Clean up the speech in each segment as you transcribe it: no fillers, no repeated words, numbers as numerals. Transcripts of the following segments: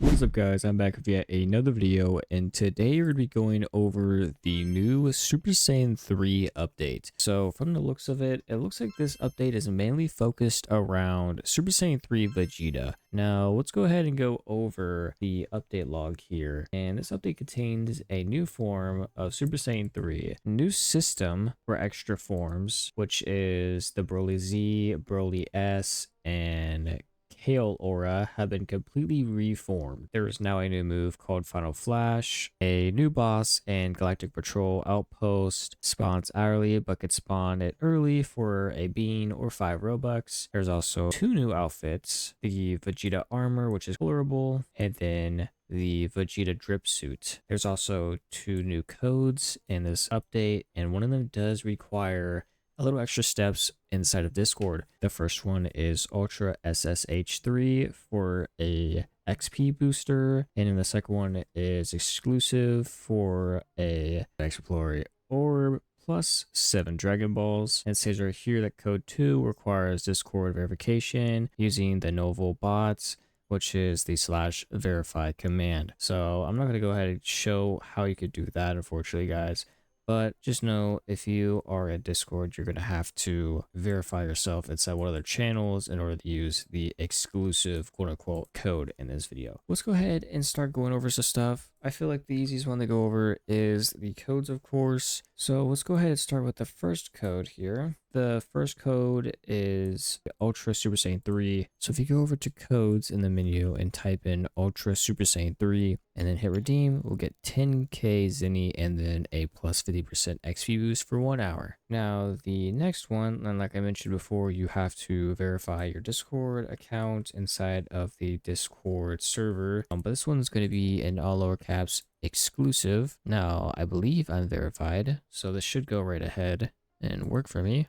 What's up guys, I'm back with yet another video, and today we're going to be going over the new Super Saiyan 3 update. So from the looks of it, it looks like this update is mainly focused around Super Saiyan 3 Vegeta. Now let's go ahead and go over the update log here, and this update contains a new form of Super Saiyan 3, new system for extra forms, which is the Broly Z, Broly S, and Kale Aura have been completely reformed. There is now a new move called Final Flash, a new boss and Galactic Patrol Outpost spawns hourly but could spawn it early for a bean or 5 Robux. There's also 2 new outfits, the Vegeta Armor, which is colorable, and then the Vegeta drip suit. There's also 2 new codes in this update, and one of them does require a little extra steps inside of Discord. The first one is Ultra SSJ3 for a XP booster, and then the second one is exclusive for a Explorer Orb plus 7 Dragon Balls. And it says right here that code 2 requires Discord verification using the Novel bots, which is the /verify command. So I'm not going to go ahead and show how you could do that, unfortunately, guys. But just know, if you are at Discord, you're going to have to verify yourself inside one of their channels in order to use the exclusive quote-unquote code in this video. Let's go ahead and start going over some stuff. I feel like the easiest one to go over is the codes, of course. So let's go ahead and start with the first code here. The first code is Ultra Super Saiyan 3. So if you go over to codes in the menu and type in Ultra Super Saiyan 3 and then hit redeem, we'll get 10k Zenny and then a plus 50% XP boost for 1 hour. Now the next one, and like I mentioned before, you have to verify your Discord account inside of the Discord server. But this one's going to be in all lower caps exclusive. Now I believe I'm verified, so this should go right ahead and work for me.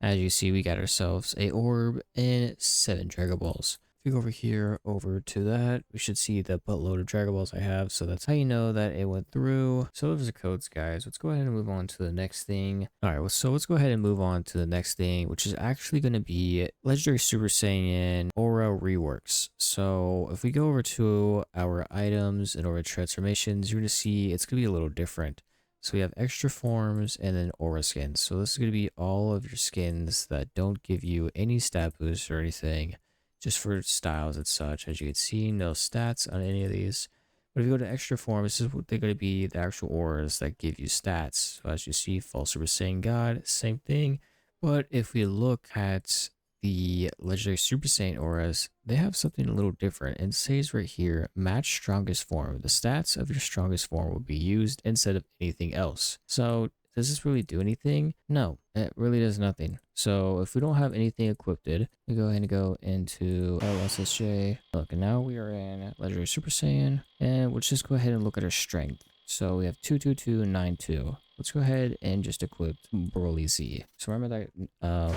As you see, we got ourselves a orb and 7 Dragon Balls. If you go over here, over to that, we should see the buttload of Dragon Balls I have. So that's how you know that it went through. So those are the codes, guys. Let's go ahead and move on to the next thing. All right, well, so let's go ahead and move on to the next thing, which is actually going to be Legendary Super Saiyan Aura Reworks. So if we go over to our items and over transformations, you're going to see it's going to be a little different. So we have extra forms and then aura skins. So this is going to be all of your skins that don't give you any stat boosts or anything, just for styles and such. As you can see, no stats on any of these. But if you go to extra forms, this is what they're going to be, the actual auras that give you stats. So as you see, Full Super Saiyan God, same thing. But if we look at the Legendary Super Saiyan auras, they have something a little different. And it says right here, match strongest form. The stats of your strongest form will be used instead of anything else. So does this really do anything? No, it really does nothing. So if we don't have anything equipped, we go ahead and go into LSSJ. Look, and now we are in Legendary Super Saiyan, and we'll just go ahead and look at our strength. So we have 22292. Let's go ahead and just equip Broly Z. So remember that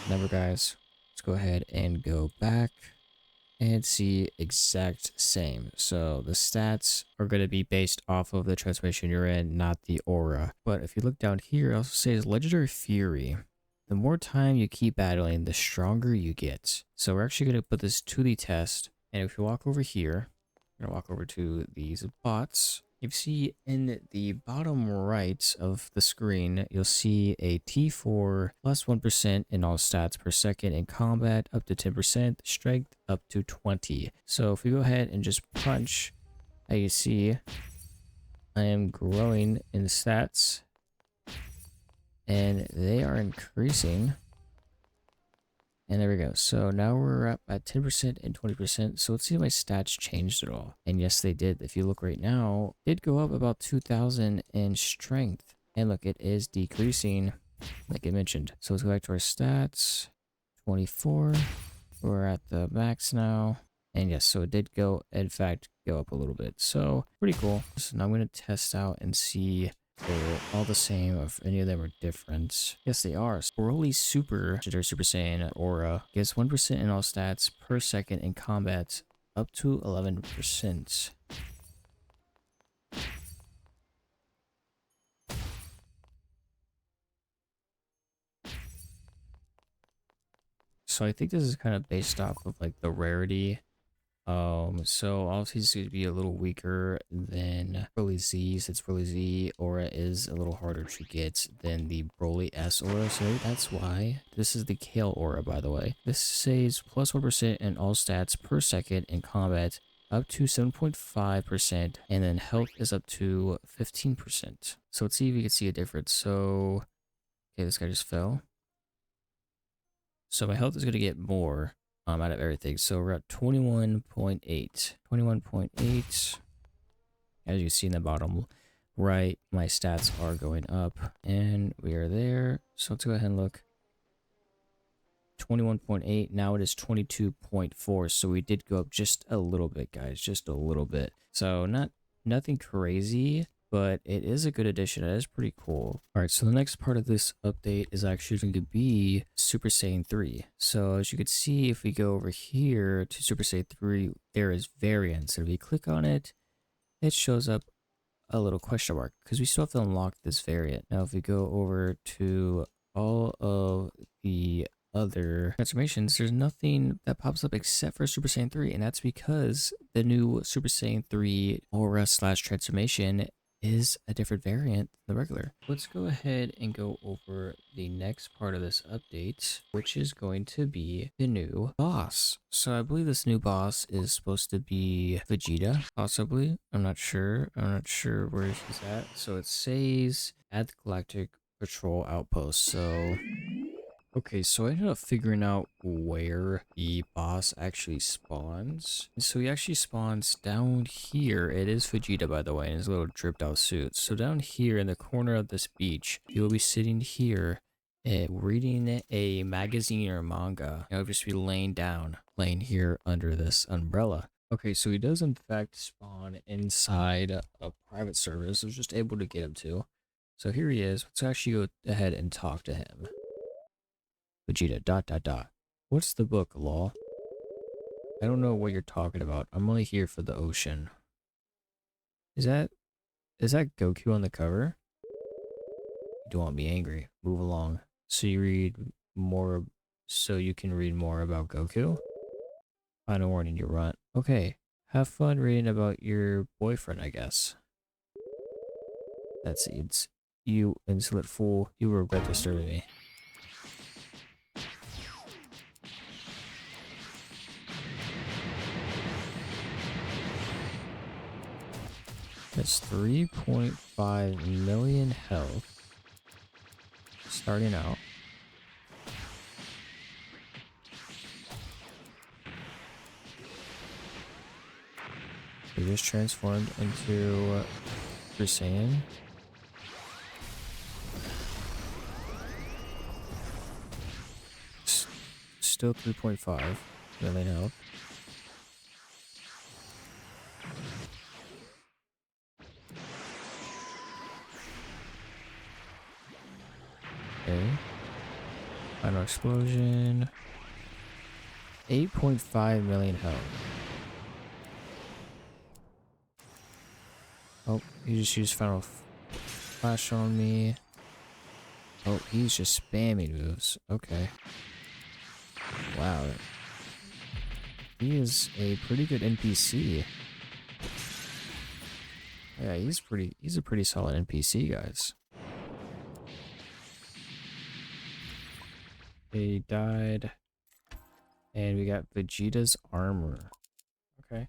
number, guys. Let's go ahead and go back and see exact same. So the stats are going to be based off of the transformation you're in, not the aura. But if you look down here, it also says Legendary Fury. The more time you keep battling, the stronger you get. So we're actually going to put this to the test. And if you walk over here, we're going to walk over to these bots. You see in the bottom right of the screen, you'll see a T4 plus 1% in all stats per second in combat, up to 10%, strength up to 20. So if we go ahead and just punch, as you see, I am growing in stats, and they are increasing. And there we go. So now we're up at 10% and 20%. So let's see if my stats changed at all. And yes, they did. If you look right now, it did go up about 2,000 in strength. And look, it is decreasing, like I mentioned. So let's go back to our stats. 24. We're at the max now. And yes, so it did go, in fact, go up a little bit. So pretty cool. So now I'm going to test out and see they're all the same, if any of them are different. Yes, they are. Broly Super Saiyan Aura gives 1% in all stats per second in combat, up to 11%. So I think this is kind of based off of like the rarity So obviously it's going to be a little weaker than Broly Z, since Broly Z aura is a little harder to get than the Broly S aura. So that's why this is the Kale aura, by the way. This saves plus 1% in all stats per second in combat, up to 7.5%, and then health is up to 15%. So let's see if we can see a difference. So, okay, this guy just fell. So my health is going to get more out of everything. So we're at 21.8. 21.8. As you see in the bottom right, my stats are going up, and we are there. So let's go ahead and look. 21.8. Now it is 22.4. So we did go up just a little bit, guys. Just a little bit. So nothing crazy, but it is a good addition. It is pretty cool. All right, so the next part of this update is actually going to be Super Saiyan 3. So as you can see, if we go over here to Super Saiyan 3, there is variants. And if we click on it, it shows up a little question mark because we still have to unlock this variant. Now, if we go over to all of the other transformations, there's nothing that pops up except for Super Saiyan 3, and that's because the new Super Saiyan 3 aura / transformation is a different variant than the regular. Let's go ahead and go over the next part of this update, which is going to be the new boss. So I believe this new boss is supposed to be Vegeta, possibly. I'm not sure. I'm not sure where he's at. So it says at the Galactic Patrol Outpost. So okay, so I ended up figuring out where the boss actually spawns. So he actually spawns down here. It is Vegeta, by the way, in his little dripped out suit. So down here in the corner of this beach, he will be sitting here reading a magazine or manga. He'll just be laying here under this umbrella. Okay, so he does in fact spawn inside a private server. So I was just able to get him to. So here he is. Let's actually go ahead and talk to him. Vegeta, ... What's the book, lol? I don't know what you're talking about. I'm only here for the ocean. Is that Goku on the cover? You don't want me angry. Move along. So you read more, so you can read more about Goku? Final warning, you runt. Okay, have fun reading about your boyfriend, I guess. That's it. You insolent fool. You will regret disturbing me. That's 3.5 million health. Starting out. He just transformed into Super Saiyan. Still 3.5 million health. Okay. Final explosion. 8.5 million health. Oh, he just used final flash on me. Oh, he's just spamming moves. Okay. Wow. He is a pretty good NPC. Yeah, he's a pretty solid NPC, guys. He died. And we got Vegeta's Armor. Okay.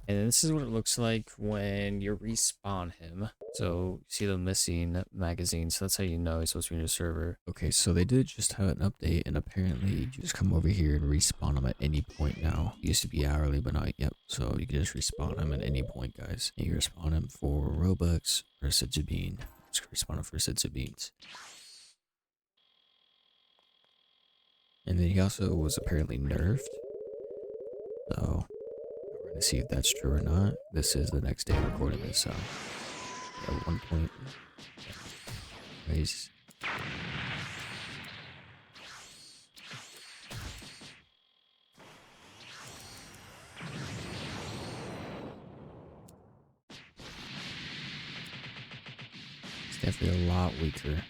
And this is what it looks like when you respawn him. So you see the missing magazine, so that's how you know he's supposed to be in your server. Okay, so they did just have an update, and apparently you just come over here and respawn him at any point now. It used to be hourly, but not yet. So you can just respawn him at any point, guys. And you can respawn him for Robux or Sitsubin. Just respawn him for Sitsubins. And then he also was apparently nerfed. So we're gonna see if that's true or not. This is the next day recording this, so at 1 point. Anyways. It's definitely a lot weaker.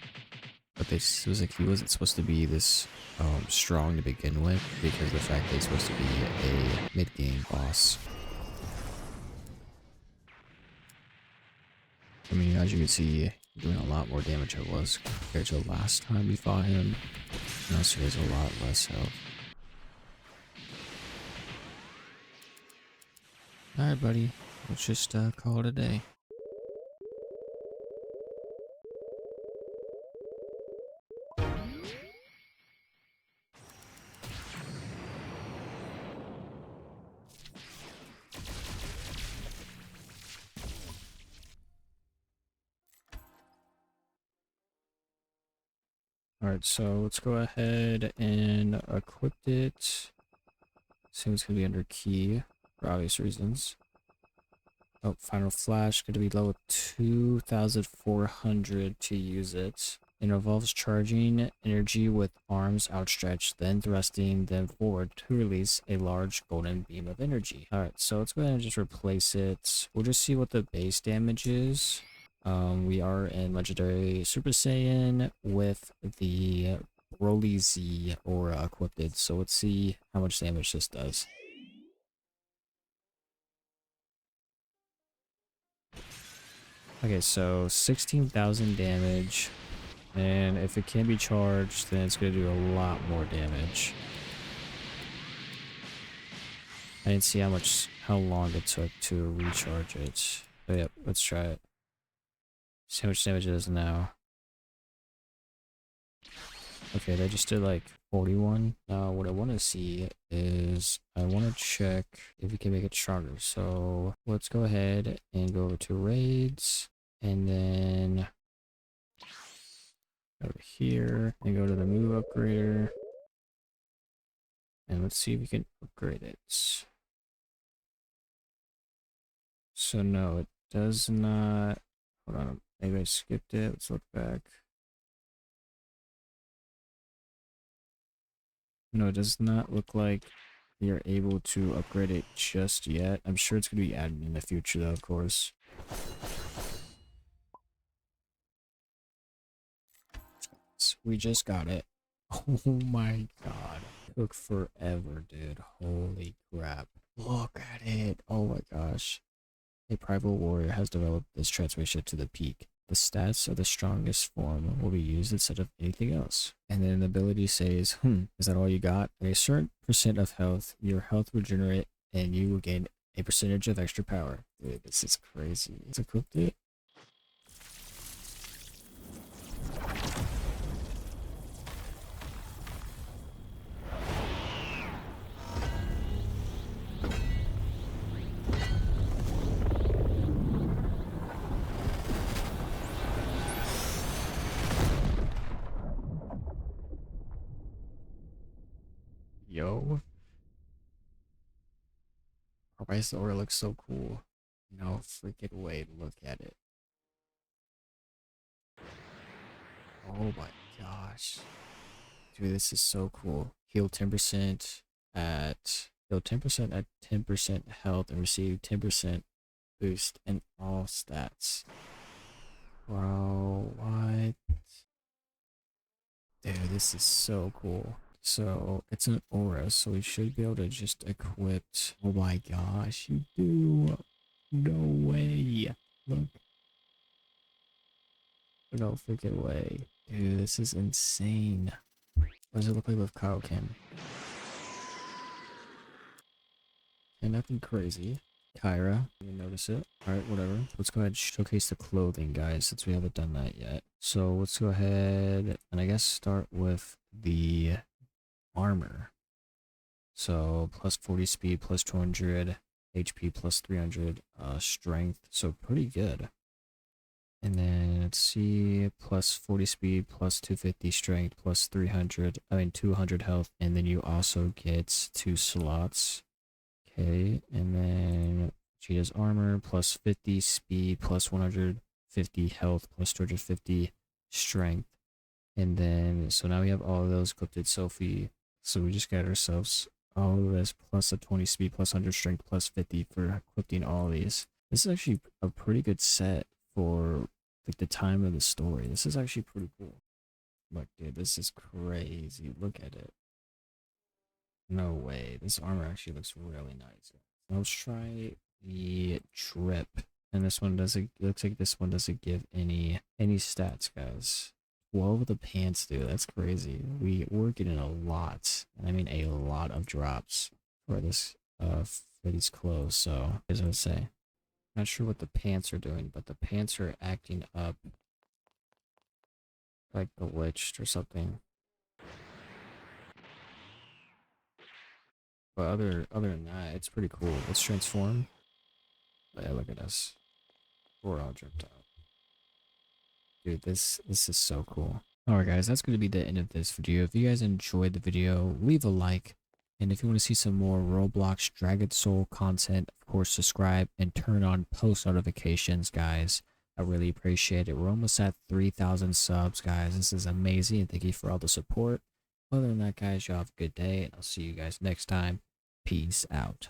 but it was like he wasn't supposed to be this strong to begin with because of the fact that he's supposed to be a mid-game boss. I mean, as you can see, doing a lot more damage it was compared to last time we fought him. Now he has a lot less health. Alright, buddy. Let's just call it a day. Alright, so let's go ahead and equip it. Seems it's going to be under key for obvious reasons. Oh, final flash, going to be level 2400 to use it. It involves charging energy with arms outstretched, then thrusting them forward to release a large golden beam of energy. Alright, so let's go ahead and just replace it. We'll just see what the base damage is. We are in Legendary Super Saiyan with the Broly Z Aura equipped, so let's see how much damage this does. Okay, so 16,000 damage, and if it can be charged, then it's going to do a lot more damage. I didn't see how long it took to recharge it. But yep, let's try it. See how much damage it is now. Okay, that just did like 41. Now what I want to see is I want to check if we can make it stronger. So let's go ahead and go over to raids and then over here and go to the move upgrader. And let's see if we can upgrade it. So no, it does not. Hold on, maybe I skipped it. Let's look back. No, it does not look like you're able to upgrade it just yet. I'm sure it's going to be added in the future though, of course. So we just got it. Oh my god. It took forever, dude. Holy crap. Look at it. Oh my gosh. A primal warrior has developed this transformation to the peak. The stats of the strongest form will be used instead of anything else. And then the ability says, is that all you got? At a certain percent of health, your health will regenerate and you will gain a percentage of extra power. Dude, this is crazy. Let's equip it. Yo. Why does the aura look so cool? No freaking way to look at it. Oh my gosh. Dude, this is so cool. Heal 10% at 10% health and receive 10% boost in all stats. Wow, what? Dude, this is so cool. So it's an aura, so we should be able to just equip. Oh my gosh, you do. No way. Look. No freaking way. Dude, this is insane. What does it look like with Kaioken? And nothing crazy. Kyra, you notice it. Alright, whatever. Let's go ahead and showcase the clothing, guys, since we haven't done that yet. So let's go ahead and I guess start with the armor. So plus 40 speed, plus 200 HP, plus 300 strength. So pretty good. And then let's see, plus 40 speed, plus 250 strength, plus 200 health. And then you also get 2 slots. Okay, and then Vegeta's armor, plus 50 speed, plus 150 health, plus 250 strength. And then, so now we have all of those equipped. So we just got ourselves all of this, plus a 20 speed, plus 100 strength, plus 50 for equipping all of these. This is actually a pretty good set for like the time of the story. This is actually pretty cool. Look, dude, this is crazy. Look at it. No way. This armor actually looks really nice. Let's try the drip. And this one doesn't, looks like this one doesn't give any stats, guys. 12 of the pants, dude. That's crazy. We're getting a lot. And I mean a lot of drops for this for these clothes. So here's what I say. Not sure what the pants are doing, but the pants are acting up like glitched or something. But other than that, it's pretty cool. Let's transform. Yeah, look at us. We're all dripped out. Dude, this is so cool. Alright guys, that's going to be the end of this video. If you guys enjoyed the video, leave a like. And if you want to see some more Roblox Dragon Soul content, of course, subscribe and turn on post notifications, guys. I really appreciate it. We're almost at 3,000 subs, guys. This is amazing. And thank you for all the support. Other than that, guys, y'all have a good day. And I'll see you guys next time. Peace out.